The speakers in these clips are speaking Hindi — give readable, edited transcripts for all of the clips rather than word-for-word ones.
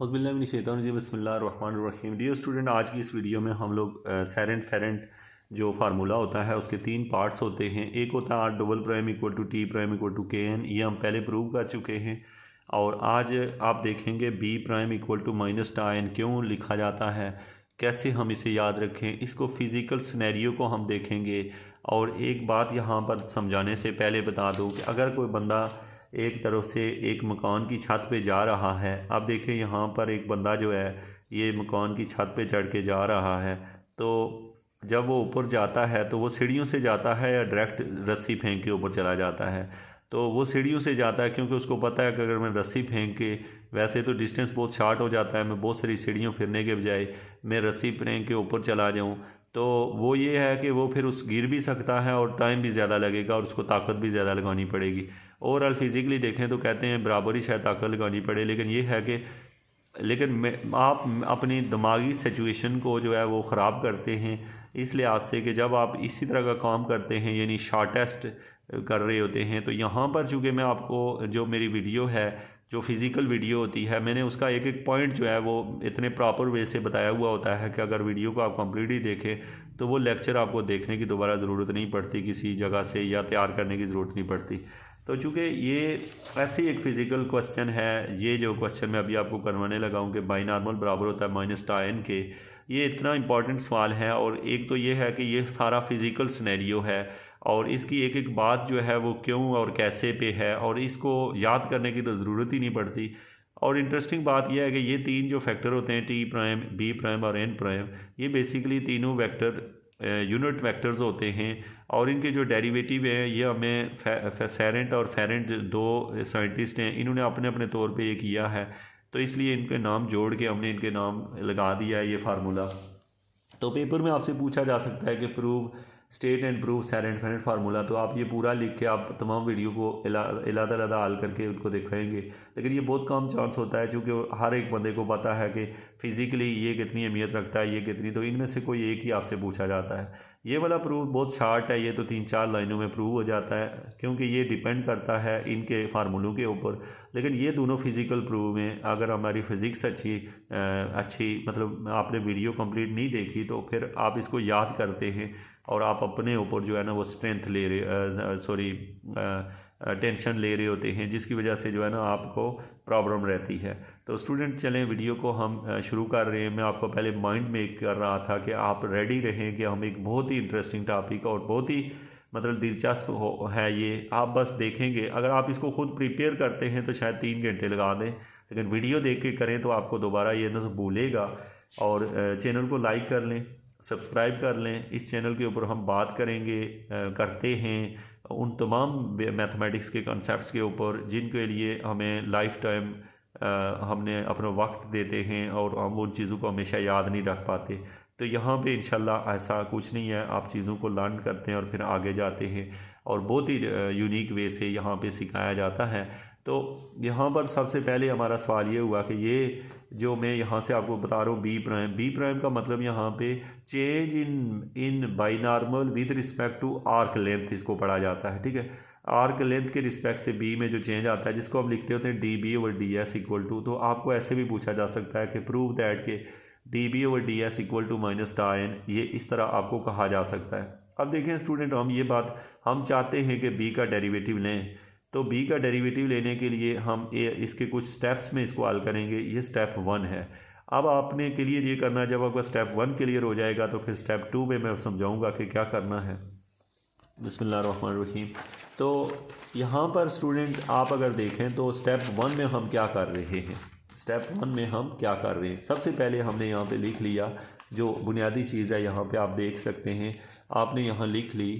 औज़ुबिल्लाहि बिस्मिल्लाहिर्रहमानिर्रहीम। डियर स्टूडेंट, आज की इस वीडियो में हम लोग सेरेंट फेरेंट जो फार्मूला होता है उसके तीन पार्ट्स होते हैं। एक होता है R double prime equal to T prime equal to K N, ये हम पहले प्रूव कर चुके हैं। और आज आप देखेंगे B prime equal to minus tau N क्यों लिखा जाता है, कैसे हम इसे याद रखें, इसको फिज़िकल सिनेरियो को हम देखेंगे। और एक बात यहाँ पर समझाने से पहले बता दूँ कि अगर कोई बंदा एक तरफ से एक मकान की छत पे जा रहा है, आप देखें यहाँ पर एक बंदा जो है ये मकान की छत पे चढ़ के जा रहा है, तो जब वो ऊपर जाता है तो वो सीढ़ियों से जाता है या डायरेक्ट रस्सी फेंक के ऊपर चला जाता है। तो वो सीढ़ियों से जाता है क्योंकि उसको पता है कि अगर मैं रस्सी फेंक के, वैसे तो डिस्टेंस बहुत शार्ट हो जाता है, मैं बहुत सारी सीढ़ियों फिरने के बजाय मैं रस्सी फेंक के ऊपर चला जाऊँ, तो वो ये है कि वो फिर उस गिर भी सकता है और टाइम भी ज़्यादा लगेगा और उसको ताकत भी ज़्यादा लगानी पड़ेगी। ओवरऑल फिज़िकली देखें तो कहते हैं बराबर ही शायद ताकत लगानी पड़े, लेकिन ये है कि आप अपनी दिमागी सिचुएशन को जो है वो ख़राब करते हैं इस लिहाज से कि जब आप इसी तरह का काम करते हैं यानी शॉर्टेस्ट कर रहे होते हैं। तो यहाँ पर चूँकि मैं आपको जो मेरी वीडियो है, जो फिज़िकल वीडियो होती है, मैंने उसका एक एक पॉइंट जो है वो इतने प्रॉपर वे से बताया हुआ होता है कि अगर वीडियो को आप कंप्लीटली देखें तो वो लेक्चर आपको देखने की दोबारा ज़रूरत नहीं पड़ती किसी जगह से, या तैयार करने की ज़रूरत नहीं पड़ती। तो चूँकि ये ऐसे ही एक फ़िज़िकल क्वेश्चन है, ये जो क्वेश्चन मैं अभी आपको करवाने लगा हूँ कि बाई नॉर्मल बराबर होता है माइनस टा एन के, ये इतना इंपॉर्टेंट सवाल है। और एक तो ये है कि ये सारा फिज़िकल सिनेरियो है और इसकी एक एक बात जो है वो क्यों और कैसे पे है, और इसको याद करने की तो ज़रूरत ही नहीं पड़ती। और इंटरेस्टिंग बात यह है कि ये तीन जो फैक्टर होते हैं टी प्राइम, बी प्राइम और एन प्राइम, ये बेसिकली तीनों वेक्टर यूनिट वेक्टर्स होते हैं और इनके जो डेरिवेटिव हैं ये हमें सेरेंट और फेरेंट दो साइंटिस्ट हैं, इन्होंने अपने अपने तौर पे ये किया है, तो इसलिए इनके नाम जोड़ के हमने इनके नाम लगा दिया है ये फार्मूला। तो पेपर में आपसे पूछा जा सकता है कि प्रूव स्टेट एंड प्रूव सेरेंट फेरेंट फार्मूला, तो आप ये पूरा लिख के आप तमाम वीडियो को अलग हल करके उनको दिखाएंगे, लेकिन ये बहुत कम चांस होता है क्योंकि हर एक बंदे को पता है कि फ़िज़िकली ये कितनी अहमियत रखता है, ये कितनी, तो इनमें से कोई एक ही आपसे पूछा जाता है। ये वाला प्रूव बहुत शार्ट है, ये तो 3-4 लाइनों में प्रूव हो जाता है क्योंकि ये डिपेंड करता है इनके फार्मूलों के ऊपर। लेकिन ये दोनों फिज़िकल प्रूव में अगर हमारी फ़िज़िक्स अच्छी मतलब आपने वीडियो कंप्लीट नहीं देखी तो फिर आप इसको याद करते हैं और आप अपने ऊपर जो है ना वो स्ट्रेंथ ले रहे टेंशन ले रहे होते हैं, जिसकी वजह से जो है ना आपको प्रॉब्लम रहती है। तो स्टूडेंट चलें वीडियो को हम शुरू कर रहे हैं। मैं आपको पहले माइंड मेक कर रहा था कि आप रेडी रहें कि हम एक बहुत ही इंटरेस्टिंग टॉपिक और बहुत ही मतलब दिलचस्प है ये, आप बस देखेंगे। अगर आप इसको खुद प्रिपेयर करते हैं तो शायद 3 घंटे लगा दें, लेकिन वीडियो देख के करें तो आपको दोबारा ये ना तो भूलेगा। और चैनल को लाइक कर लें, सब्सक्राइब कर लें। इस चैनल के ऊपर हम बात करते हैं उन तमाम मैथमेटिक्स के कॉन्सेप्ट्स के ऊपर जिनके लिए हमें लाइफ टाइम हमने अपना वक्त देते हैं और हम उन चीज़ों को हमेशा याद नहीं रख पाते। तो यहाँ पे इंशाल्लाह ऐसा कुछ नहीं है, आप चीज़ों को लर्न करते हैं और फिर आगे जाते हैं और बहुत ही यूनिक वे से यहाँ पे सिखाया जाता है। तो यहाँ पर सबसे पहले हमारा सवाल ये हुआ कि ये जो मैं यहाँ से आपको बता रहा हूँ बी प्राइम का मतलब यहाँ पे change in binormal with respect to arc length, इसको पढ़ा जाता है। ठीक है, आर्क लेंथ के रिस्पेक्ट से बी में जो चेंज आता है जिसको हम लिखते होते हैं D B over D S equal to, तो आपको ऐसे भी पूछा जा सकता है कि प्रूव दैट के D B over D S equal to minus tau N, ये इस तरह आपको कहा जा सकता है। अब देखें स्टूडेंट, हम चाहते हैं कि बी का डेरिवेटिव लें, तो बी का डेरिवेटिव लेने के लिए हम इसके कुछ स्टेप्स में इसको हल करेंगे। ये स्टेप 1 है। अब आपने क्लियर ये करना, जब आपका स्टेप 1 क्लियर हो जाएगा तो फिर स्टेप 2 में मैं समझाऊंगा कि क्या करना है। बिस्मिल्लाहिर्रहमानिर्रहीम। तो यहाँ पर स्टूडेंट आप अगर देखें तो स्टेप 1 में हम क्या कर रहे हैं, सबसे पहले हमने यहाँ पे लिख लिया जो बुनियादी चीज़ है, यहाँ पे आप देख सकते हैं, आपने यहाँ लिख ली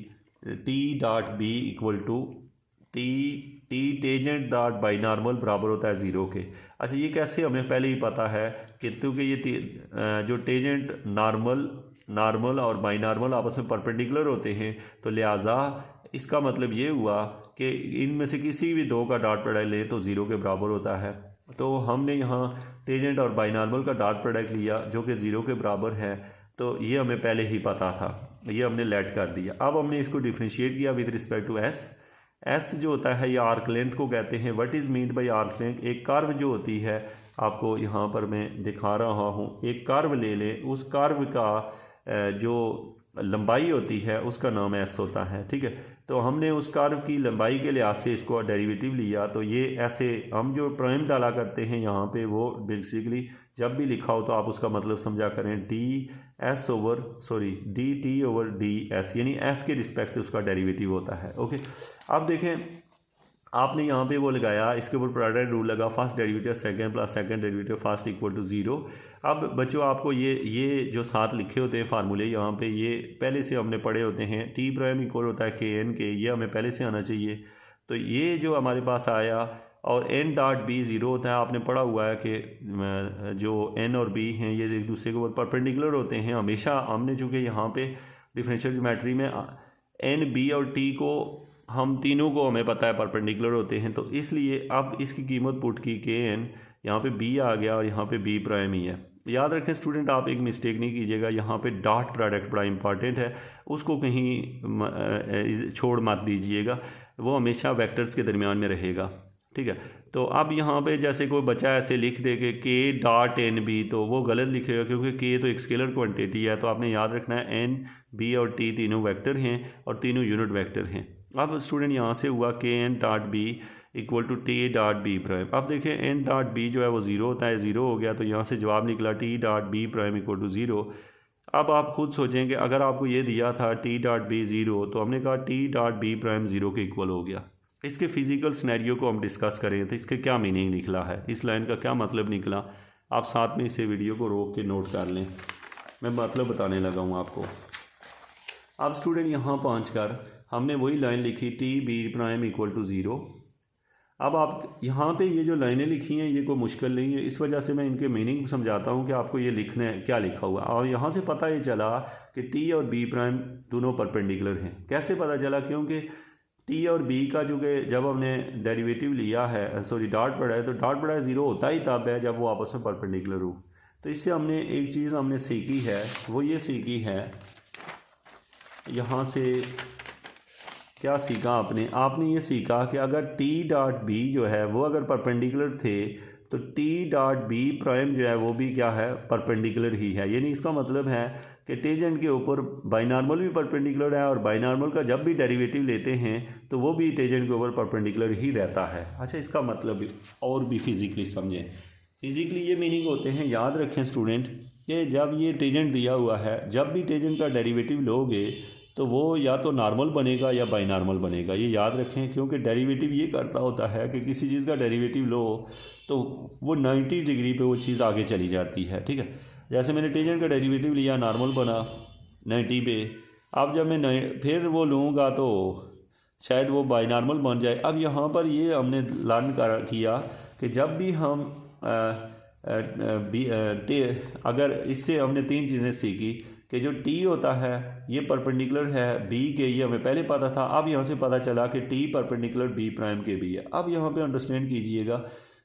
T dot B equal to T tangent dot binormal बराबर होता है 0 के। अच्छा, ये कैसे हमें पहले ही पता है कि क्योंकि ये जो टेजेंट नॉर्मल और बाई नॉर्मल आपस में परपेंडिकुलर होते हैं, तो लिहाजा इसका मतलब ये हुआ कि इनमें से किसी भी दो का डॉट प्रोडक्ट लें तो 0 के बराबर होता है। तो हमने यहाँ टेजेंट और बाई नॉर्मल का डॉट प्रोडक्ट लिया जो कि 0 के बराबर है, तो ये हमें पहले ही पता था, ये हमने लेट कर दिया। अब हमने इसको डिफ्रेंशिएट किया विद रिस्पेक्ट टू एस जो होता है ये आर्क लेंथ को कहते हैं। What is mean by arc length, एक कर्व जो होती है आपको यहाँ पर मैं दिखा रहा हूँ। एक कर्व ले लें, उस कर्व का जो लंबाई होती है उसका नाम एस होता है, ठीक है। तो हमने उस कर्व की लंबाई के लिहाज से इसको डेरिवेटिव लिया, तो ये ऐसे हम जो प्राइम डाला करते हैं यहाँ पे, वो बेसिकली जब भी लिखा हो तो आप उसका मतलब समझा करें D T over D S, यानी एस के रिस्पेक्ट से उसका डेरिवेटिव होता है। ओके, अब देखें आपने यहाँ पे वो लगाया, इसके ऊपर प्रोडक्ट रूल लगा, first derivative second plus second derivative first equal to 0। अब बच्चों आपको ये जो साथ लिखे होते हैं फार्मूले यहाँ पे, ये पहले से हमने पढ़े होते हैं। टी प्राइम इक्वल होता है के एन के, ये हमें पहले से आना चाहिए। तो ये जो हमारे पास आया, और एन डॉट बी 0 होता है। आपने पढ़ा हुआ है कि जो एन और बी हैं ये एक दूसरे के ऊपर परपेंडिकुलर होते हैं हमेशा। हमने चूँकि यहाँ पे डिफरेंशियल ज्योमेट्री में एन बी और टी को हम तीनों को हमें पता है परपेंडिकुलर होते हैं, तो इसलिए अब इसकी कीमत पुट की के एन, यहाँ पे बी आ गया और यहाँ पे बी प्राइम ही है। याद रखें स्टूडेंट, आप एक मिस्टेक नहीं कीजिएगा, यहाँ पे डॉट प्रोडक्ट बड़ा इंपॉर्टेंट है, उसको कहीं छोड़ मत दीजिएगा, वो हमेशा वेक्टर्स के दरमियान में रहेगा, ठीक है। तो अब यहाँ पे जैसे कोई बच्चा ऐसे लिख दे कि के डॉट एन बी, तो वो गलत लिखेगा क्योंकि के तो एक स्केलर क्वांटिटी है। तो आपने याद रखना है एन बी और टी तीनों वेक्टर हैं और तीनों यूनिट वेक्टर हैं। अब स्टूडेंट यहाँ से हुआ K N dot B equal to T dot B prime. अब देखें एन डॉट बी जो है वो 0 होता है, 0 हो गया, तो यहाँ से जवाब निकला T dot B prime equal to 0। अब आप खुद सोचेंगे अगर आपको ये दिया था टी डॉट बी 0, तो हमने कहा टी डॉट बी प्राइम 0 के इक्वल हो गया। इसके फिजिकल सिनेरियो को हम डिस्कस करें तो इसके क्या मीनिंग निकला है, इस लाइन का क्या मतलब निकला, आप साथ में इसे वीडियो को रोक के नोट कर लें, मैं मतलब बताने लगा हूँ आपको। अब स्टूडेंट यहाँ पहुँच कर हमने वही लाइन लिखी T B prime equal to 0। अब आप यहाँ पे ये जो लाइनें लिखी हैं ये कोई मुश्किल नहीं है, इस वजह से मैं इनके मीनिंग समझाता हूँ कि आपको ये लिखना है क्या लिखा हुआ। और यहाँ से पता ये चला कि टी और बी प्राइम दोनों परपेंडिकुलर हैं। कैसे पता चला? क्योंकि टी और बी का जो कि जब हमने डेरिवेटिव लिया है, डॉट पड़ा है, तो डॉट पड़ा है 0 होता ही तब है जब वो आपस में परपेंडिकुलर हो। तो इससे हमने एक चीज़ हमने सीखी है, वो ये सीखी है, यहाँ से क्या सीखा आपने ये सीखा कि अगर टी डॉट बी जो है वो अगर परपेंडिकुलर थे तो टी डॉट बी प्राइम जो है वो भी क्या है, परपेंडिकुलर ही है। यानी इसका मतलब है कि टेंजेंट के ऊपर बाइनॉर्मल भी परपेंडिकुलर है और बाइनॉर्मल का जब भी डेरिवेटिव लेते हैं तो वो भी टेंजेंट के ऊपर परपेंडिकुलर ही रहता है। अच्छा, इसका मतलब और भी फिजिकली समझें। फिजिकली ये मीनिंग होते हैं, याद रखें स्टूडेंट, कि जब ये टेंजेंट दिया हुआ है, जब भी टेंजेंट का डेरिवेटिव लोगे तो वो या तो नॉर्मल बनेगा या बाइनॉर्मल बनेगा, ये याद रखें। क्योंकि डेरिवेटिव ये करता होता है कि किसी चीज़ का डेरिवेटिव लो तो वो 90 डिग्री पे वो चीज़ आगे चली जाती है, ठीक है। जैसे मैंने टेंजेंट का डेरिवेटिव लिया, नॉर्मल बना 90 पे, अब जब मैं फिर वो लूँगा तो शायद वो बाइनॉर्मल बन जाए। अब यहाँ पर ये हमने लर्न किया कि जब भी हम अगर इससे हमने 3 चीज़ें सीखी कि जो टी होता है ये परपेंडिकुलर है बी के, ये हमें पहले पता था। अब यहाँ से पता चला कि टी परपेंडिकुलर बी प्राइम के भी है। अब यहाँ पे अंडरस्टैंड कीजिएगा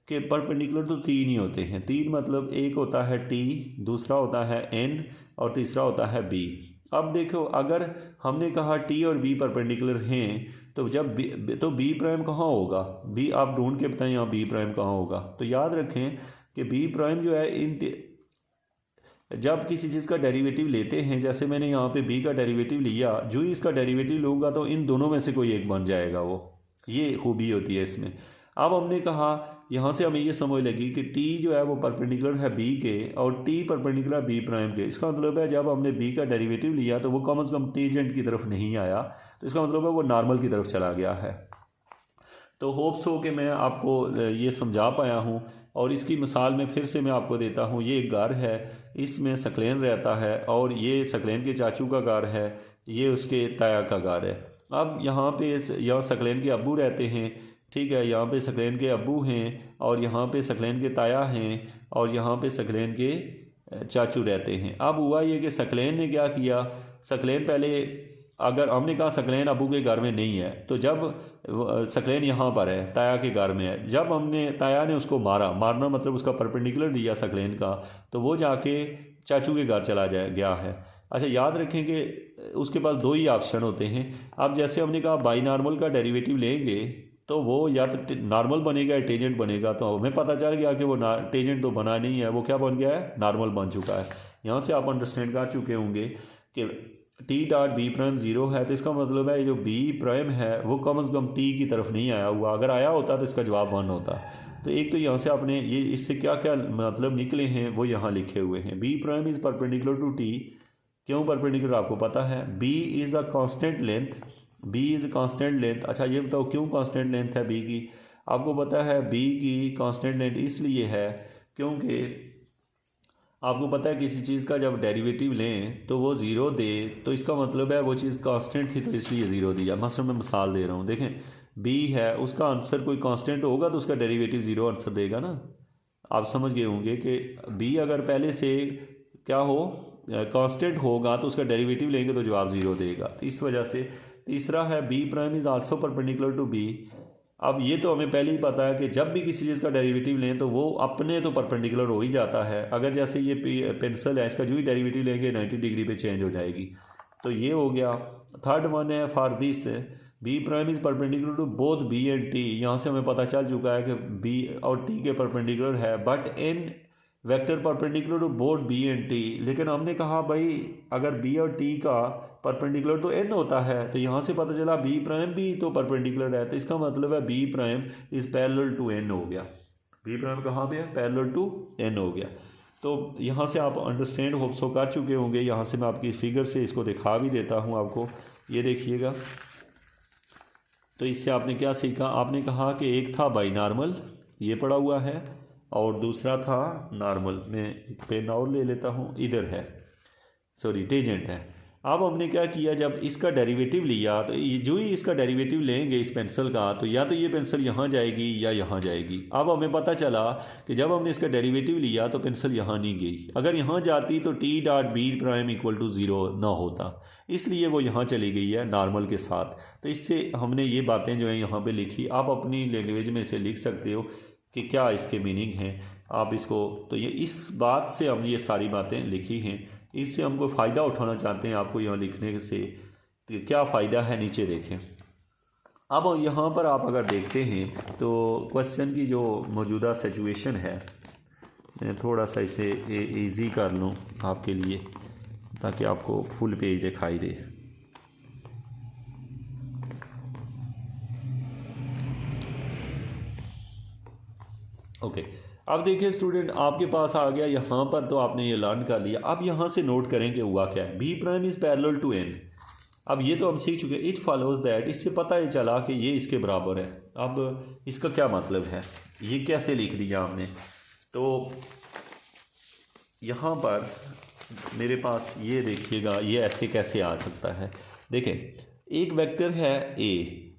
कि परपेंडिकुलर तो 3 ही होते हैं। 3 मतलब एक होता है टी, दूसरा होता है एन और तीसरा होता है बी। अब देखो, अगर हमने कहा टी और बी परपेंडिकुलर हैं तो जब बी प्राइम कहाँ होगा? बी आप ढूंढ के बताएं यहाँ बी प्राइम कहाँ होगा। तो याद रखें कि बी प्राइम जो है जब किसी चीज़ का डेरिवेटिव लेते हैं, जैसे मैंने यहाँ पे b का डेरिवेटिव लिया, जो ही इसका डेरिवेटिव लूँगा तो इन दोनों में से कोई एक बन जाएगा, वो ये खूबी होती है इसमें। अब हमने कहा यहाँ से हमें ये समझ लगी कि t जो है वो परपेंडिकुलर है b के और t परपेंडिकुलर b प्राइम के। इसका मतलब है जब हमने b का डेरिवेटिव लिया तो वो कम से कम टेंजेंट की तरफ नहीं आया, तो इसका मतलब है वो नॉर्मल की तरफ चला गया है। तो होप्स हो कि मैं आपको ये समझा पाया हूँ। और इसकी मिसाल में फिर से मैं आपको देता हूँ। ये एक घर है, इसमें सकलेन रहता है और ये सकलेन के चाचू का घर है, ये उसके ताया का घर है। अब यहाँ सकलेन के अब्बू रहते हैं, ठीक है, यहाँ पे सकलेन के अब्बू हैं और यहाँ पे सकलेन के ताया हैं और यहाँ पे सकलेन के चाचू रहते हैं। अब हुआ ये कि सकलेन ने क्या किया, सकलेन पहले, अगर हमने कहा सकलेन अबू के घर में नहीं है, तो जब सकलेन यहाँ पर है, ताया के घर में है, जब हमने ताया ने उसको मारना मतलब उसका परपेंडिकुलर लिया सकलेन का, तो वो जाके चाचू के घर चला गया है। अच्छा, याद रखें कि उसके पास 2 ही ऑप्शन होते हैं। अब जैसे हमने कहा बाइनॉर्मल का डेरिवेटिव लेंगे तो वो या तो नॉर्मल बनेगा या टेंजेंट बनेगा। तो हमें पता चल गया कि वो टेंजेंट तो बना नहीं है, वो क्या बन गया है, नॉर्मल बन चुका है। यहाँ से आप अंडरस्टैंड कर चुके होंगे कि T dot B prime zero है, तो इसका मतलब है जो बी प्राइम है वो कम से कम टी की तरफ नहीं आया हुआ। अगर आया होता तो इसका जवाब 1 होता। तो एक तो यहाँ से आपने ये इससे क्या क्या मतलब निकले हैं वो यहाँ लिखे हुए हैं। B prime is perpendicular to T, क्यों परपेंडिकुलर आपको पता है। B is a constant length, B is constant length. अच्छा ये बताओ क्यों कांस्टेंट लेंथ है बी की, आपको पता है बी की कांस्टेंट लेंथ इसलिए है क्योंकि आपको पता है किसी चीज़ का जब डेरिवेटिव लें तो वो ज़ीरो दे, तो इसका मतलब है वो चीज़ कांस्टेंट थी तो इसलिए ज़ीरो दिया। मसलन मैं मिसाल दे रहा हूँ, देखें बी है, उसका आंसर कोई कांस्टेंट होगा तो उसका डेरिवेटिव ज़ीरो आंसर देगा ना। आप समझ गए होंगे कि बी अगर पहले से क्या हो, कांस्टेंट होगा तो उसका डेरिवेटिव लेंगे तो जवाब ज़ीरो देगा। तो इस वजह से तीसरा है B prime is also perpendicular to B. अब ये तो हमें पहले ही पता है कि जब भी किसी चीज़ का डेरिवेटिव लें तो वो अपने तो परपेंडिकुलर हो ही जाता है। अगर जैसे ये पेंसिल है, इसका जो ही डेरिवेटिव लेंगे 90 डिग्री पे चेंज हो जाएगी। तो ये हो गया। थर्ड वन है for this B prime is perpendicular to both B and T. यहाँ से हमें पता चल चुका है कि बी और टी के परपेंडिकुलर है, but N vector perpendicular to both B and T. लेकिन हमने कहा भाई अगर बी और टी का परपेंडिकुलर तो एन होता है, तो यहाँ से पता चला बी प्राइम भी तो परपेंडिकुलर है, तो इसका मतलब है B prime is parallel to N हो गया। बी प्राइम कहाँ पे है, पैरेलल टू एन हो गया। तो यहाँ से आप अंडरस्टैंड होप सो कर चुके होंगे। यहाँ से मैं आपकी फिगर से इसको दिखा भी देता हूँ आपको, ये देखिएगा। तो इससे आपने क्या सीखा, आपने कहा कि एक था बाई नॉर्मल, ये पड़ा हुआ है, और दूसरा था नॉर्मल। मैं एक पेन और ले लेता हूँ, इधर है, सॉरी टेंजेंट है। अब हमने क्या किया, जब इसका डेरिवेटिव लिया तो जो ही इसका डेरिवेटिव लेंगे इस पेंसिल का, तो या तो ये पेंसिल यहाँ जाएगी या यहाँ जाएगी। अब हमें पता चला कि जब हमने इसका डेरिवेटिव लिया तो पेंसिल यहाँ नहीं गई। अगर यहाँ जाती तो T dot B prime equal to zero ना होता, इसलिए वो यहाँ चली गई है नॉर्मल के साथ। तो इससे हमने ये बातें जो है यहाँ पे लिखी, आप अपनी लैंग्वेज में इसे लिख सकते हो कि क्या इसके मीनिंग हैं आप इसको। तो ये इस बात से हम ये सारी बातें लिखी हैं, इससे हमको फ़ायदा उठाना चाहते हैं आपको यहाँ लिखने से। तो क्या फ़ायदा है नीचे देखें। अब यहाँ पर आप अगर देखते हैं तो क्वेश्चन की जो मौजूदा सिचुएशन है, मैं थोड़ा सा इसे इजी कर लूँ आपके लिए ताकि आपको फुल पेज दिखाई दे। ओके अब देखिए स्टूडेंट, आपके पास आ गया यहाँ पर, तो आपने ये लर्न कर लिया। अब यहाँ से नोट करें कि हुआ क्या है, B prime is parallel to N. अब ये तो हम सीख चुके हैं, इट फॉलोज दैट, इससे पता ही चला कि ये इसके बराबर है। अब इसका क्या मतलब है, ये कैसे लिख दिया हमने। तो यहाँ पर मेरे पास ये देखिएगा, ये ऐसे कैसे आ सकता है। देखें एक वेक्टर है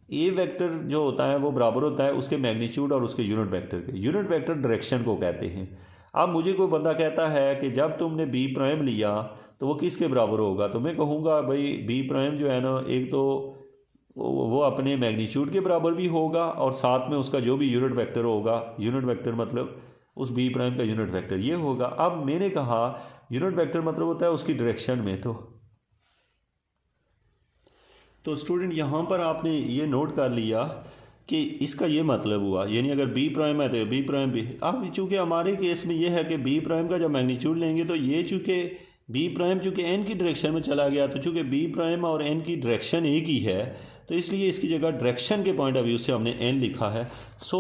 ए वेक्टर जो होता है वो बराबर होता है उसके मैग्नीट्यूड और उसके यूनिट वेक्टर के। यूनिट वेक्टर डायरेक्शन को कहते हैं। अब मुझे कोई बंदा कहता है कि जब तुमने बी प्राइम लिया तो वो किसके बराबर होगा, तो मैं कहूँगा भाई बी प्राइम जो है ना, एक तो वो अपने मैग्नीट्यूड के बराबर भी होगा और साथ में उसका जो भी यूनिट वेक्टर होगा, यूनिट वेक्टर मतलब उस बी प्राइम का यूनिट वेक्टर ये होगा। अब मैंने कहा यूनिट वेक्टर मतलब होता है उसकी डायरेक्शन में। तो स्टूडेंट यहाँ पर आपने ये नोट कर लिया कि इसका ये मतलब हुआ, यानी अगर बी प्राइम है तो बी प्राइम भी। अब चूँकि हमारे केस में ये है कि बी प्राइम का जब मैग्नीट्यूड लेंगे तो ये चूँकि बी प्राइम चूँकि एन की डायरेक्शन में चला गया, तो चूँकि बी प्राइम और एन की डायरेक्शन एक ही है तो इसलिए इसकी जगह डायरेक्शन के पॉइंट ऑफ व्यू से हमने एन लिखा है। सो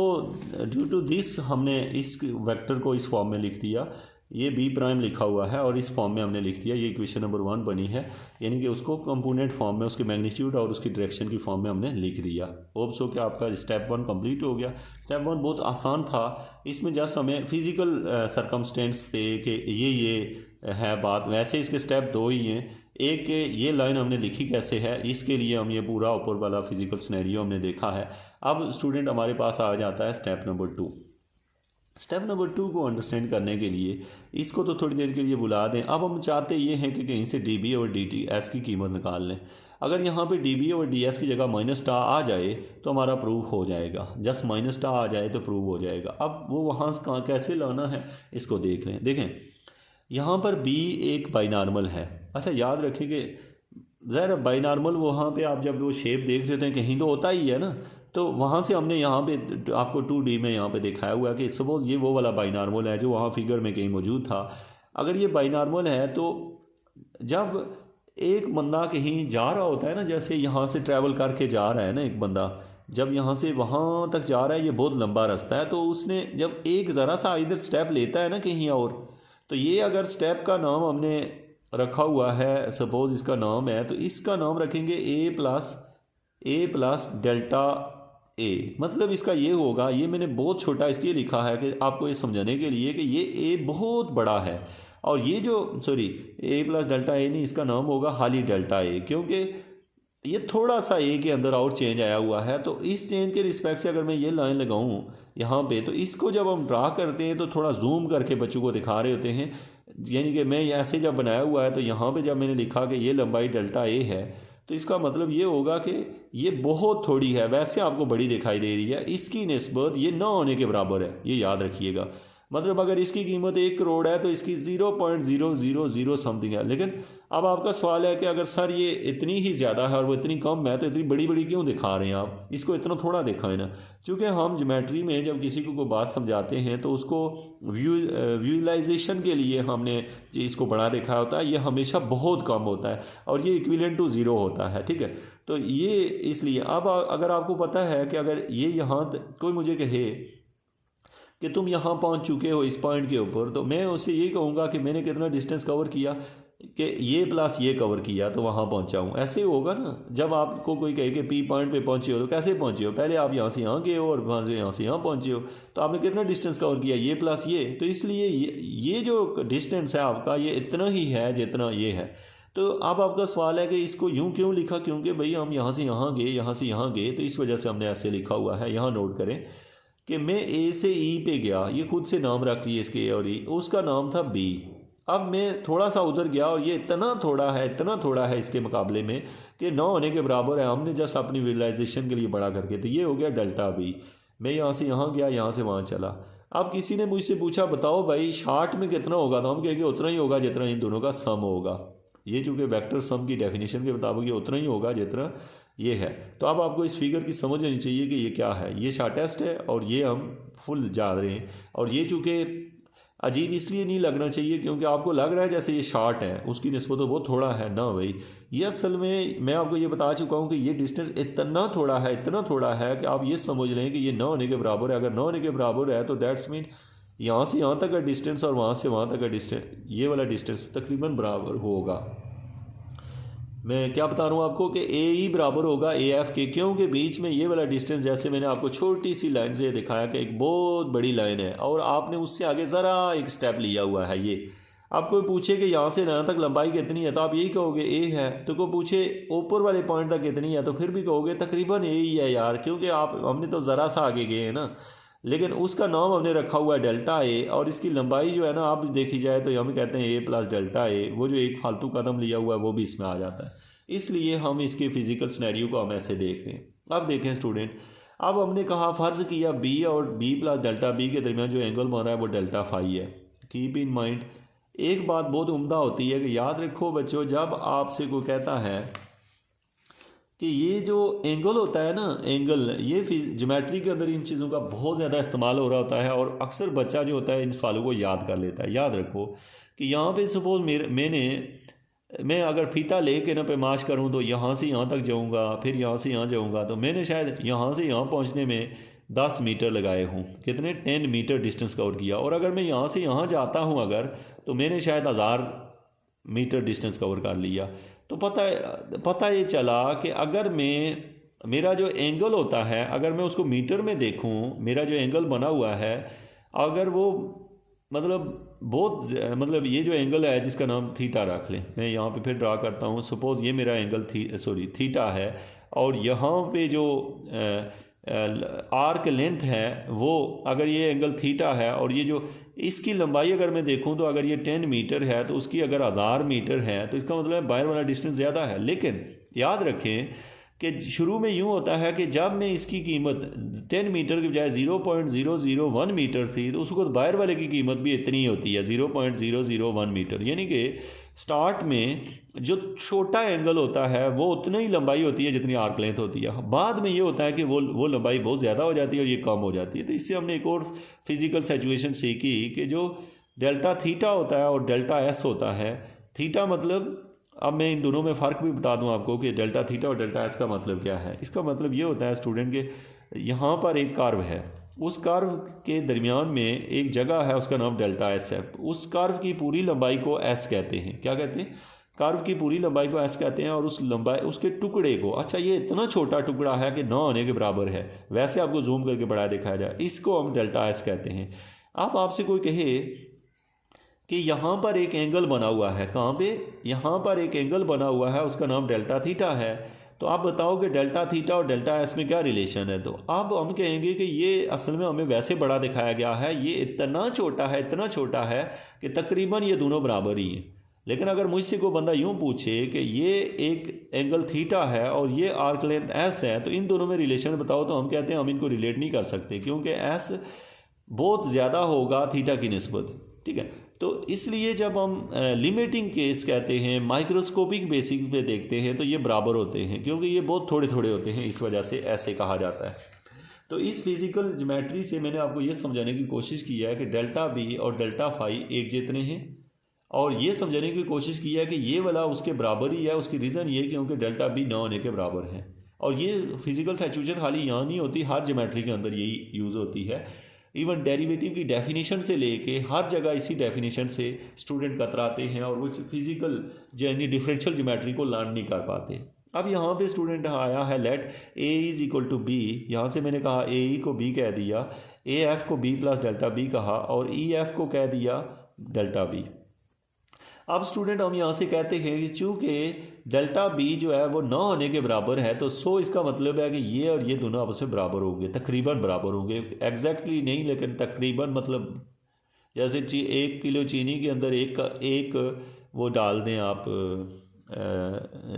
ड्यू टू दिस हमने इस वेक्टर को इस फॉर्म में लिख दिया, ये बी प्राइम लिखा हुआ है और इस फॉर्म में हमने लिख दिया। ये इक्वेशन नंबर 1 बनी है, यानी कि उसको कंपोनेंट फॉर्म में उसके मैग्नीट्यूड और उसकी डायरेक्शन की फॉर्म में हमने लिख दिया। होप सो कि आपका स्टेप 1 कंप्लीट हो गया। स्टेप 1 बहुत आसान था, इसमें जस्ट हमें फिज़िकल सरकमस्टेंस थे कि ये है बात। वैसे इसके स्टेप 2 ही हैं। एक ये लाइन हमने लिखी कैसे है, इसके लिए हम ये पूरा ऊपर वाला फिज़िकल सिनेरियो हमने देखा है। अब स्टूडेंट हमारे पास आ जाता है स्टेप नंबर 2। स्टेप नंबर 2 को अंडरस्टैंड करने के लिए इसको तो थोड़ी देर के लिए बुला दें। अब हम चाहते ये हैं कि कहीं से डी बी और डी टी एस की कीमत निकाल लें। अगर यहाँ पे डी बी और डी एस की जगह माइनस टा आ जाए तो हमारा प्रूव हो जाएगा, जस्ट माइनस टा आ जाए तो प्रूव हो जाएगा। अब वो वहाँ कहाँ कैसे लाना है इसको देख लें। देखें यहाँ पर बी एक बाइनॉर्मल है। अच्छा याद रखें कि ज़रा बाइनॉर्मल वहाँ पे आप जब वो शेप देख रहे थे कहीं तो होता ही है ना, तो वहाँ से हमने यहाँ पे आपको 2D में यहाँ पे दिखाया हुआ है कि सपोज़ ये वो वाला बाइनॉर्मल है जो वहाँ फिगर में कहीं मौजूद था। अगर ये बाइनॉर्मल है तो जब एक बंदा कहीं जा रहा होता है ना, जैसे यहाँ से ट्रैवल करके जा रहा है ना एक बंदा, जब यहाँ से वहाँ तक जा रहा है, ये बहुत लंबा रास्ता है, तो उसने जब एक ज़रा सा इधर स्टेप लेता है ना कहीं और, तो ये अगर स्टेप का नाम हमने रखा हुआ है, सपोज़ इसका नाम है, तो इसका नाम रखेंगे ए प्लस डेल्टा ए। मतलब इसका ये होगा, ये मैंने बहुत छोटा इसलिए लिखा है कि आपको ये समझाने के लिए कि ये ए बहुत बड़ा है, और ये जो ए प्लस डेल्टा ए नहीं, इसका नाम होगा खाली डेल्टा ए, क्योंकि ये थोड़ा सा ए के अंदर और चेंज आया हुआ है। तो इस चेंज के रिस्पेक्ट से अगर मैं ये लाइन लगाऊं यहाँ पे, तो इसको जब हम ड्रा करते हैं तो थोड़ा जूम करके बच्चों को दिखा रहे होते हैं, यानी कि मैं ऐसे जब बनाया हुआ है तो यहाँ पे जब मैंने लिखा कि ये लंबाई डेल्टा ए है, तो इसका मतलब ये होगा कि ये बहुत थोड़ी है, वैसे आपको बड़ी दिखाई दे रही है, इसकी निस्बत ये ना होने के बराबर है, ये याद रखिएगा। मतलब अगर इसकी कीमत 1 करोड़ है तो इसकी 0.000 समथिंग है। लेकिन अब आपका सवाल है कि अगर सर ये इतनी ही ज़्यादा है और वो इतनी कम है, तो इतनी बड़ी बड़ी क्यों दिखा रहे हैं आप, इसको इतना थोड़ा दिखाएं ना। क्योंकि हम ज्योमेट्री में जब किसी को कोई बात समझाते हैं तो उसको विजुअलाइजेशन के लिए हमने इसको बड़ा दिखाया होता है, ये हमेशा बहुत कम होता है और ये इक्विवेलेंट टू 0 होता है, ठीक है। तो ये इसलिए अब अगर आपको पता है कि अगर ये यहाँ कोई मुझे कहे कि तुम यहाँ पहुँच चुके हो इस पॉइंट के ऊपर, तो मैं उससे ये कहूँगा कि मैंने कितना डिस्टेंस कवर किया, कि ये प्लस ये कवर किया तो वहाँ पहुँचा हूँ। ऐसे होगा ना, जब आपको कोई कहे कि पी पॉइंट पे पहुँचे हो तो कैसे पहुँचे हो, पहले आप यहाँ से यहाँ गए हो और वहाँ से यहाँ पहुँचे हो, तो आपने कितना डिस्टेंस कवर किया, ये प्लस ये। तो इसलिए ये जो डिस्टेंस है आपका ये इतना ही है जितना ये है। तो अब आपका सवाल है कि इसको यूँ क्यों लिखा, क्योंकि भाई हम यहाँ से यहाँ गए, यहाँ से यहाँ गए, तो इस वजह से हमने ऐसे लिखा हुआ है। यहाँ नोट करें कि मैं ए से ई पे गया, ये खुद से नाम रख लिए इसके ए और ई, उसका नाम था बी। अब मैं थोड़ा सा उधर गया और ये इतना थोड़ा है इसके मुकाबले में कि ना होने के बराबर है, हमने जस्ट अपनी विजुअलाइजेशन के लिए बड़ा करके, तो ये हो गया डेल्टा बी। मैं यहाँ से यहाँ गया, यहाँ से वहाँ चला। अब किसी ने मुझसे पूछा बताओ भाई शार्ट में कितना होगा, तो हम कहेंगे उतना ही होगा जितना इन दोनों का सम होगा। ये चूँकि वेक्टर सम की डेफिनेशन के मुताबिक ये उतना ही होगा जितना ये है। तो अब आपको इस फिगर की समझ आनी चाहिए कि ये क्या है, ये शॉर्टेस्ट है और ये हम फुल जा रहे हैं। और ये चूँकि अजीब इसलिए नहीं लगना चाहिए क्योंकि आपको लग रहा है जैसे ये शॉर्ट है, उसकी निस्बत तो बहुत थोड़ा है ना भाई। ये असल में मैं आपको ये बता चुका हूँ कि ये डिस्टेंस इतना थोड़ा है कि आप ये समझ लें कि ये ना होने के बराबर है। अगर ना होने के बराबर है तो दैट्स मीन यहाँ से यहाँ तक का डिस्टेंस और वहाँ से वहाँ तक का डिस्टेंस, ये वाला डिस्टेंस तकरीबन बराबर होगा। मैं क्या बता रहा हूँ आपको कि ए ई बराबर होगा ए एफ के, क्योंकि बीच में ये वाला डिस्टेंस, जैसे मैंने आपको छोटी सी लाइन से दिखाया कि एक बहुत बड़ी लाइन है और आपने उससे आगे ज़रा एक स्टेप लिया हुआ है। ये आप कोई पूछे कि यहाँ से यहाँ तक लंबाई कितनी है, तो आप यही कहोगे ए है। तो कोई पूछे ऊपर वाले पॉइंट तक कितनी है, तो फिर भी कहोगे तकरीबन ए ही है यार, क्योंकि हमने तो ज़रा सा आगे गए हैं ना। लेकिन उसका नाम हमने रखा हुआ है डेल्टा ए, और इसकी लंबाई जो है ना आप देखी जाए तो हम कहते हैं ए प्लस डेल्टा ए। वो जो एक फालतू कदम लिया हुआ है वो भी इसमें आ जाता है, इसलिए हम इसके फिजिकल सिनेरियो को हम ऐसे देख रहे हैं। अब देखें स्टूडेंट, अब हमने कहा फ़र्ज़ किया बी और बी प्लस डेल्टा बी के दरमियान जो एंगल बन रहा है वो डेल्टा फाई है। कीप इन माइंड एक बात बहुत उम्दा होती है कि याद रखो बच्चों, जब आपसे कोई कहता है कि ये जो एंगल होता है ना, एंगल, ये ज्योमेट्री के अंदर इन चीज़ों का बहुत ज़्यादा इस्तेमाल हो रहा होता है और अक्सर बच्चा जो होता है इन सवालों को याद कर लेता है। याद रखो कि यहाँ पे सपोज मैं अगर फीता ले के ना पैमाश करूँ तो यहाँ से यहाँ तक जाऊँगा, फिर यहाँ से यहाँ जाऊँगा, तो मैंने शायद यहाँ से यहाँ पहुँचने में 10 मीटर लगाए हूँ, कितने 10 मीटर डिस्टेंस कवर किया। और अगर मैं यहाँ से यहाँ जाता हूँ अगर, तो मैंने शायद 1000 मीटर डिस्टेंस कवर कर लिया। तो पता ये चला कि अगर मेरा जो एंगल होता है, अगर मैं उसको मीटर में देखूँ, मेरा जो एंगल बना हुआ है, अगर वो मतलब ये जो एंगल है जिसका नाम थीटा रख लें, मैं यहाँ पे फिर ड्रा करता हूँ। सपोज़ ये मेरा एंगल थीटा है और यहाँ पे जो आर्क लेंथ है वो, अगर ये एंगल थीटा है और ये जो इसकी लंबाई अगर मैं देखूं तो अगर ये 10 मीटर है तो उसकी अगर 1000 मीटर है, तो इसका मतलब है बाहर वाला डिस्टेंस ज़्यादा है। लेकिन याद रखें कि शुरू में यूँ होता है कि जब मैं इसकी कीमत 10 मीटर के बजाय 0.001 मीटर थी तो उसको बाहर वाले की कीमत भी इतनी ही होती है 0.001 मीटर। यानी कि स्टार्ट में जो छोटा एंगल होता है वो उतनी ही लंबाई होती है जितनी आर्क लेंथ होती है। बाद में ये होता है कि वो लंबाई बहुत ज़्यादा हो जाती है और ये कम हो जाती है। तो इससे हमने एक और फिज़िकल सिचुएशन सीखी कि जो डेल्टा थीटा होता है और डेल्टा एस होता है। थीटा मतलब, अब मैं इन दोनों में फ़र्क भी बता दूं आपको कि डेल्टा थीटा और डेल्टा एस का मतलब क्या है। इसका मतलब ये होता है स्टूडेंट के यहाँ पर एक कर्व है, उस कर्व के दरमियान में एक जगह है, उसका नाम डेल्टा एस है। उस कर्व की पूरी लंबाई को एस कहते हैं। क्या कहते हैं? कर्व की पूरी लंबाई को एस कहते हैं। और उस लंबाई, उसके टुकड़े को, अच्छा ये इतना छोटा टुकड़ा है कि 9 आने के बराबर है, वैसे आपको जूम करके बड़ा दिखाया जाए, इसको हम डेल्टा एस कहते हैं। अब आपसे कोई कहे कि यहाँ पर एक एंगल बना हुआ है, कहाँ पे? यहाँ पर एक एंगल बना हुआ है, उसका नाम डेल्टा थीटा है। तो आप बताओ कि डेल्टा थीटा और डेल्टा एस में क्या रिलेशन है। तो अब हम कहेंगे कि ये असल में हमें वैसे बड़ा दिखाया गया है, ये इतना छोटा है, इतना छोटा है कि तकरीबन ये दोनों बराबर ही हैं। लेकिन अगर मुझसे कोई बंदा यूँ पूछे कि ये एक एंगल थीटा है और ये आर्क लेंथ एस है, तो इन दोनों में रिलेशन बताओ, तो हम कहते हैं हम इनको रिलेट नहीं कर सकते, क्योंकि एस बहुत ज़्यादा होगा थीटा की निस्बत। ठीक है, तो इसलिए जब हम लिमिटिंग केस कहते हैं, माइक्रोस्कोपिक बेसिस पे देखते हैं, तो ये बराबर होते हैं, क्योंकि ये बहुत थोड़े थोड़े होते हैं, इस वजह से ऐसे कहा जाता है। तो इस फिज़िकल ज्योमेट्री से मैंने आपको ये समझाने की कोशिश की है कि डेल्टा बी और डेल्टा फाई एक जितने हैं, और ये समझाने की कोशिश की है कि ये वाला उसके बराबर ही है। उसकी रीज़न ये क्योंकि डेल्टा बी 9 होने के बराबर है। और ये फिज़िकल सिचुएशन खाली यहाँ नहीं होती, हर ज्योमेट्री के अंदर यही यूज़ होती है। इवन डेरिवेटिव की डेफिनेशन से लेके हर जगह इसी डेफिनेशन से स्टूडेंट कतराते हैं और वो फिजिकल यानी डिफरेंशियल ज्योमेट्री को लर्न नहीं कर पाते। अब यहाँ पे स्टूडेंट आया है let A is equal to B. यहाँ से मैंने कहा ए ई को बी कह दिया, ए एफ को बी प्लस डेल्टा बी कहा, और ई एफ को कह दिया डेल्टा बी। अब स्टूडेंट हम यहाँ से कहते हैं कि चूँकि डेल्टा बी जो है वो 9 होने के बराबर है, तो सो इसका मतलब है कि ये और ये दोनों आपस में बराबर होंगे, तकरीबन बराबर होंगे, एग्जैक्टली नहीं लेकिन तकरीबन। मतलब जैसे 1 किलो चीनी के अंदर एक वो डाल दें आप,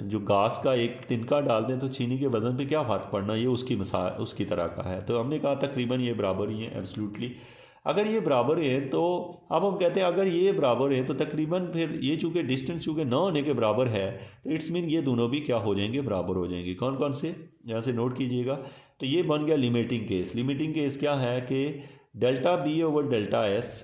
जो घास का एक तिनका डाल दें, तो चीनी के वज़न पे क्या फ़र्क पड़ना, ये उसकी मिसाल उसकी तरह का है। तो हमने कहा तकरीबन ये बराबर ही है, एब्सोल्युटली। अगर ये बराबर है तो अब हम कहते हैं अगर ये बराबर है तो तकरीबन फिर ये चूँकि डिस्टेंस चूँकि 9 होने के बराबर है, तो इट्स मीन ये दोनों भी क्या हो जाएंगे, बराबर हो जाएंगे। कौन कौन से, यहाँ से नोट कीजिएगा। तो ये बन गया लिमिटिंग केस। लिमिटिंग केस क्या है कि delta B over delta S,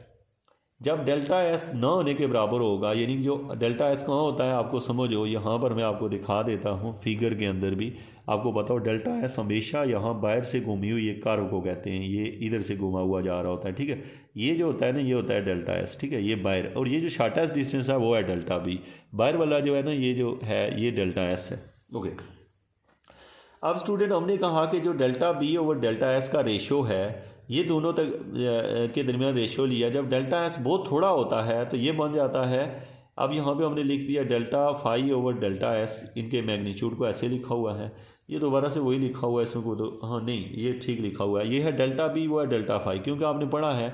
जब डेल्टा एस 9 होने के बराबर होगा, यानी जो डेल्टा एस कहाँ होता है आपको समझो, यहाँ पर मैं आपको दिखा देता हूँ फिगर के अंदर भी आपको बताओ। डेल्टा एस हमेशा यहाँ बाहर से घूमी हुई एक कर्व को कहते हैं, ये इधर से घुमा हुआ जा रहा होता है। ठीक है, ये जो होता है ना, ये होता है डेल्टा एस। ठीक है, ये बाहर, और ये जो शॉर्टेस्ट डिस्टेंस है वो है डेल्टा बी। बाहर वाला जो है ना, ये जो है ये डेल्टा एस है। ओके, अब स्टूडेंट हमने कहा कि जो delta B over delta S का रेशो है, ये दोनों तक के दरमियान रेशो लिया। जब डेल्टा एस बहुत थोड़ा होता है तो ये बन जाता है, अब यहाँ पे हमने लिख दिया delta phi over delta S, इनके मैग्नीट्यूड को ऐसे लिखा हुआ है। ये दोबारा से वही लिखा हुआ है इसमें को, तो हाँ नहीं ये ठीक लिखा हुआ है। ये है डेल्टा बी, वो है डेल्टा फाई, क्योंकि आपने पढ़ा है,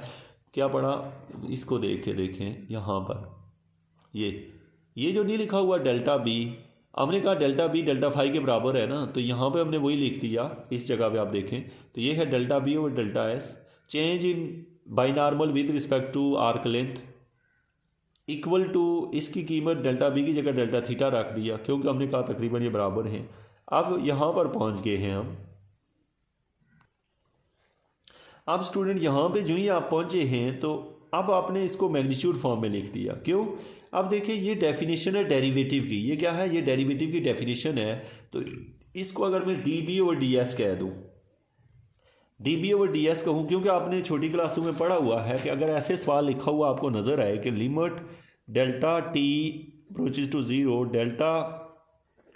क्या पढ़ा, इसको देखें यहाँ पर ये जो नहीं लिखा हुआ डेल्टा बी, हमने कहा डेल्टा बी डेल्टा फाई के बराबर है ना, तो यहाँ पे हमने वही लिख दिया। इस जगह पे आप देखें तो ये है डेल्टा बी और delta S, change in binormal with respect to arc length equal to, इसकी कीमत डेल्टा बी की जगह डेल्टा थीटा रख दिया, क्योंकि हमने कहा तकरीबन ये बराबर हैं। अब यहाँ पर पहुँच गए हैं हम। अब स्टूडेंट यहाँ पे जो ही आप पहुँचे हैं, तो अब आपने इसको मैग्नीट्यूड फॉर्म में लिख दिया। क्यों? अब देखिए ये डेफिनेशन है डेरिवेटिव की, ये क्या है, ये डेरिवेटिव की डेफिनेशन है। तो इसको अगर मैं D B over D S कह दूँ, D B over D S कहूँ, क्योंकि आपने छोटी क्लासों में पढ़ा हुआ है कि अगर ऐसे सवाल लिखा हुआ आपको नज़र आए कि limit delta T approaches to zero delta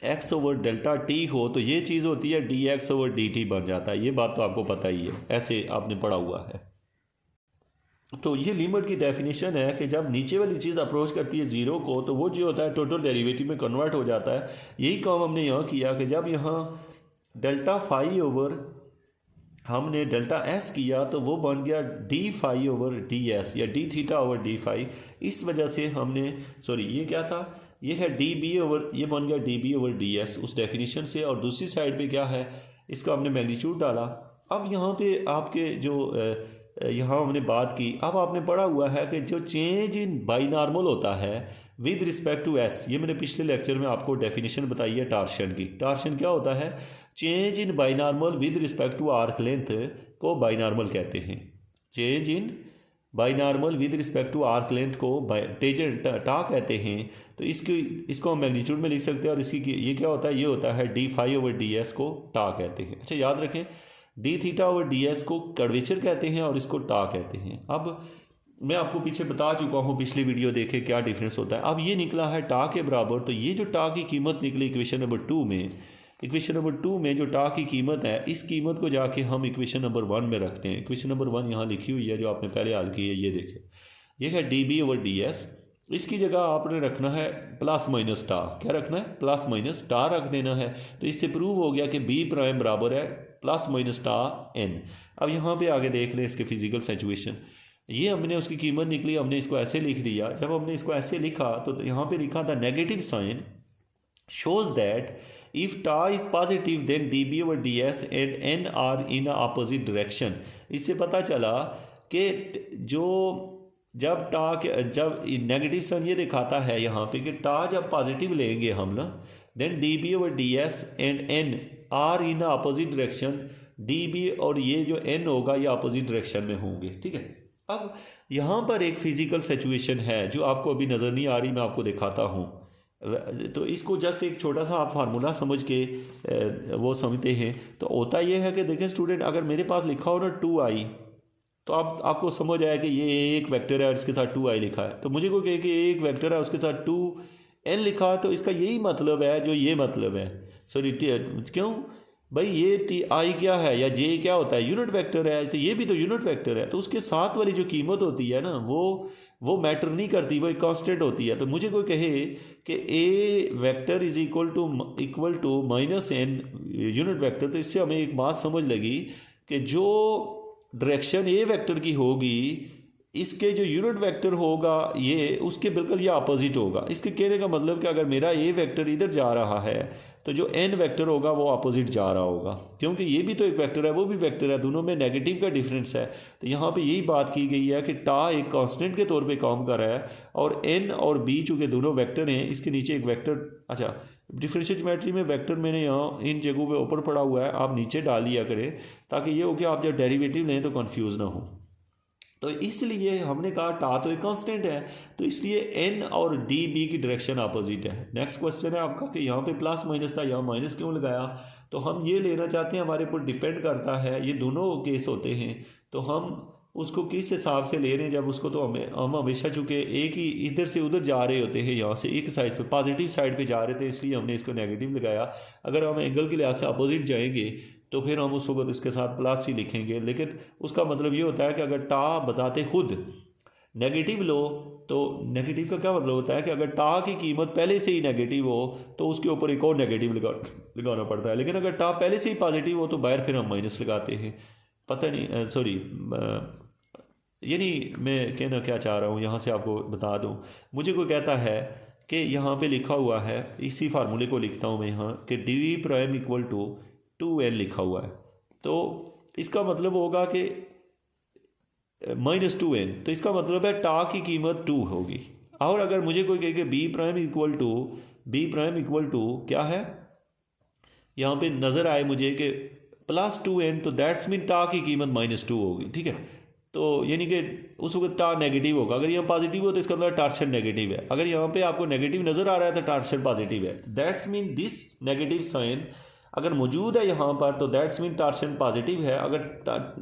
X over delta T हो, तो ये चीज़ होती है D X over D T बन जाता है। ये बात तो आपको पता ही है, ऐसे आपने पढ़ा हुआ है। तो ये लिमिट की डेफिनेशन है कि जब नीचे वाली चीज़ अप्रोच करती है ज़ीरो को, तो वो जो होता है टोटल डेरिवेटिव में कन्वर्ट हो जाता है। यही काम हमने यहाँ किया कि जब यहाँ डेल्टा फाई ओवर हमने डेल्टा एस किया, तो वो बन गया D phi over D S या D theta over D phi. इस वजह से हमने, सॉरी ये क्या था, ये है डी बी ओवर, ये बन गया D B over D S उस डेफिनेशन से, और दूसरी साइड पे क्या है, इसका हमने मैग्नीट्यूड डाला। अब यहाँ पे आपके जो यहाँ हमने बात की, अब आपने पढ़ा हुआ है कि जो चेंज इन बाइनॉर्मल होता है विद रिस्पेक्ट टू एस, ये मैंने पिछले लेक्चर में आपको डेफिनेशन बताई है टार्शन की। टार्शन क्या होता है, change in binormal with respect to arc length को बाइनॉर्मल कहते हैं। Change in binormal with respect to arc length को टेंजेंट टा कहते हैं। तो इसको हम मैग्नीट्यूड में लिख सकते हैं, और इसकी ये क्या होता है, ये होता है D phi over D S को टा कहते हैं। अच्छा याद रखें, D theta over D S को कर्वेचर कहते हैं और इसको टा कहते हैं। अब मैं आपको पीछे बता चुका हूँ, पिछली वीडियो देखे क्या डिफरेंस होता है। अब ये निकला है टा के बराबर, तो ये जो टा की कीमत निकली इक्वेशन नंबर 2 में, इक्वेशन नंबर 2 में जो टा की कीमत है, इस कीमत को जाके हम इक्वेशन नंबर 1 में रखते हैं। इक्वेशन नंबर 1 यहाँ लिखी हुई है जो आपने पहले हल की है, ये देखें, ये है D B over D S. इसकी जगह आपने रखना है प्लस माइनस टा। क्या रखना है, प्लस माइनस टा रख देना है। तो इससे प्रूव हो गया कि बी प्राइम बराबर है प्लस माइनस टा एन। अब यहाँ पे आगे देख लें इसके फिजिकल सिचुएशन। ये हमने उसकी कीमत निकली, हमने इसको ऐसे लिख दिया। जब हमने इसको ऐसे लिखा तो यहाँ पे लिखा था negative sign shows that if ta is positive then dB over ds and n are in a opposite direction। इससे पता चला कि जब नेगेटिव साइन ये दिखाता है यहाँ पे कि टा जब पॉजिटिव लेंगे हम ना, then dB over ds and n are in a opposite direction। dB और ये जो n होगा ये अपोजिट डायरेक्शन में होंगे, ठीक है। अब यहाँ पर एक फिजिकल सिचुएशन है जो आपको अभी नज़र नहीं आ रही, मैं आपको दिखाता हूँ। तो इसको जस्ट एक छोटा सा आप फार्मूला समझ के वो समझते हैं। तो होता ये है कि देखें स्टूडेंट, अगर मेरे पास लिखा हो ना 2i, तो आपको समझ आया कि ये एक वेक्टर है और इसके साथ 2i लिखा है। तो मुझे कोई कहे कि एक वेक्टर है उसके साथ 2n लिखा है, तो इसका यही मतलब है जो ये मतलब है। सॉरी, क्यों भाई, ये टी आई क्या है या जे क्या होता है, यूनिट वेक्टर है। तो ये भी तो यूनिट वेक्टर है, तो उसके साथ वाली जो कीमत होती है ना वो मैटर नहीं करती, वो एक कांस्टेंट होती है। तो मुझे कोई कहे कि A vector is equal to minus N unit vector, तो इससे हमें एक बात समझ लगी कि जो डायरेक्शन ए वेक्टर की होगी, इसके जो यूनिट वेक्टर होगा ये उसके बिल्कुल ये अपोजिट होगा। इसके कहने का मतलब कि अगर मेरा ए वेक्टर इधर जा रहा है तो जो एन वेक्टर होगा वो अपोजिट जा रहा होगा, क्योंकि ये भी तो एक वेक्टर है वो भी वेक्टर है, दोनों में नेगेटिव का डिफरेंस है। तो यहाँ पे यही बात की गई है कि टा एक कांस्टेंट के तौर पे काम कर रहा है, और एन और बी चूँकि दोनों वेक्टर हैं, इसके नीचे एक वेक्टर, अच्छा डिफरेंशियल ज्योमेट्री में वेक्टर मैंने यहाँ इन जगहों पे ऊपर पड़ा हुआ है, आप नीचे डाल लिया करें ताकि ये हो कि आप जब डेरिवेटिव लें तो कन्फ्यूज़ ना हो। तो इसलिए हमने कहा टा तो एक कांस्टेंट है, तो इसलिए एन और डी बी की डायरेक्शन अपोजिट है। नेक्स्ट क्वेश्चन है आपका कि यहाँ पे प्लस माइनस था, यहाँ माइनस क्यों लगाया। तो हम ये लेना चाहते हैं, हमारे ऊपर डिपेंड करता है, ये दोनों केस होते हैं, तो हम उसको किस हिसाब से ले रहे हैं। जब उसको तो हम हमेशा चूँकि एक ही इधर से उधर जा रहे होते हैं, यहाँ से एक साइड पे पॉजिटिव साइड पे जा रहे थे, इसलिए हमने इसको नेगेटिव लगाया। अगर हम एंगल के लिहाज से अपोजिट जाएंगे तो फिर हम उस वक्त इसके साथ प्लस ही लिखेंगे, लेकिन उसका मतलब ये होता है कि अगर टा बताते खुद नेगेटिव लो, तो नेगेटिव का क्या मतलब होता है कि अगर टा की कीमत पहले से ही नेगेटिव हो तो उसके ऊपर एक और नेगेटिव लगाना पड़ता है, लेकिन अगर टा पहले से ही पॉजिटिव हो तो बाहर फिर हम माइनस लगाते हैं। पता नहीं, सॉरी, यानी मैं कहना क्या चाह रहा हूँ यहाँ से आपको बता दूँ। मुझे कोई कहता है कि यहाँ पे लिखा हुआ है, इसी फार्मूले को लिखता हूँ मैं यहाँ कि D prime equal to 2n लिखा हुआ है, तो इसका मतलब होगा कि -2n, तो इसका मतलब है टा की कीमत 2 होगी। और अगर मुझे कोई कहे कि बी प्राइम इक्वल टू क्या है, यहाँ पे नज़र आए मुझे कि +2n, तो दैट्स मीन टा की कीमत -2 होगी, ठीक है। तो यानी कि उस वक्त टा नेगेटिव होगा। अगर यहाँ पॉजिटिव हो तो इसका मतलब टार्शन नेगेटिव है। अगर यहाँ पे आपको नेगेटिव नज़र आ रहा है तो टार्शन पॉजिटिव है। That's mean this negative sign अगर मौजूद है यहाँ पर तो दैट्स मीन टार्शन पॉजिटिव है। अगर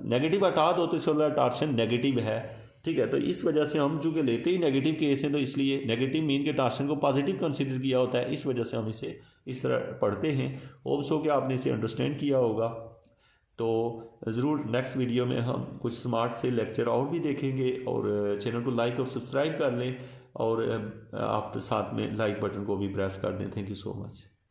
नेगेटिव हटा दो तो इसका मतलब टार्शन नेगेटिव है, ठीक है। तो इस वजह से हम चूँकि लेते ही नेगेटिव केस हैं, तो इसलिए नेगेटिव मीन के टार्शन को पॉजिटिव कंसीडर किया होता है, इस वजह से हम इसे इस तरह पढ़ते हैं। होप्स हो कि आपने इसे अंडरस्टैंड किया होगा। तो ज़रूर नेक्स्ट वीडियो में हम कुछ स्मार्ट से लेक्चर और भी देखेंगे, और चैनल को लाइक और सब्सक्राइब कर लें, और आप साथ में लाइक बटन को भी प्रेस कर दें। Thank you so much.